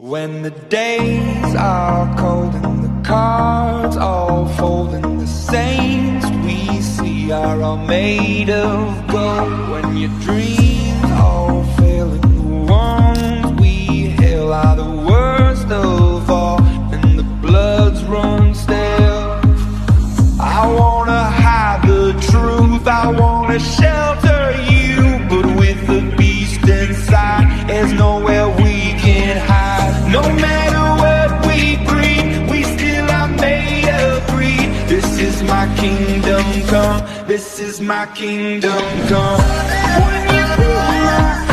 When the days are cold and the cards all fold and the saints we see are all made of gold, when your dreams all fail and the ones we hail are the worst of all and the bloods run stale, I wanna hide the truth, I wanna shelter you, but with the beast inside, there's nowhere we can hide. No matter what we breed, we still are made of greed. This is my kingdom come, this is my kingdom come. When you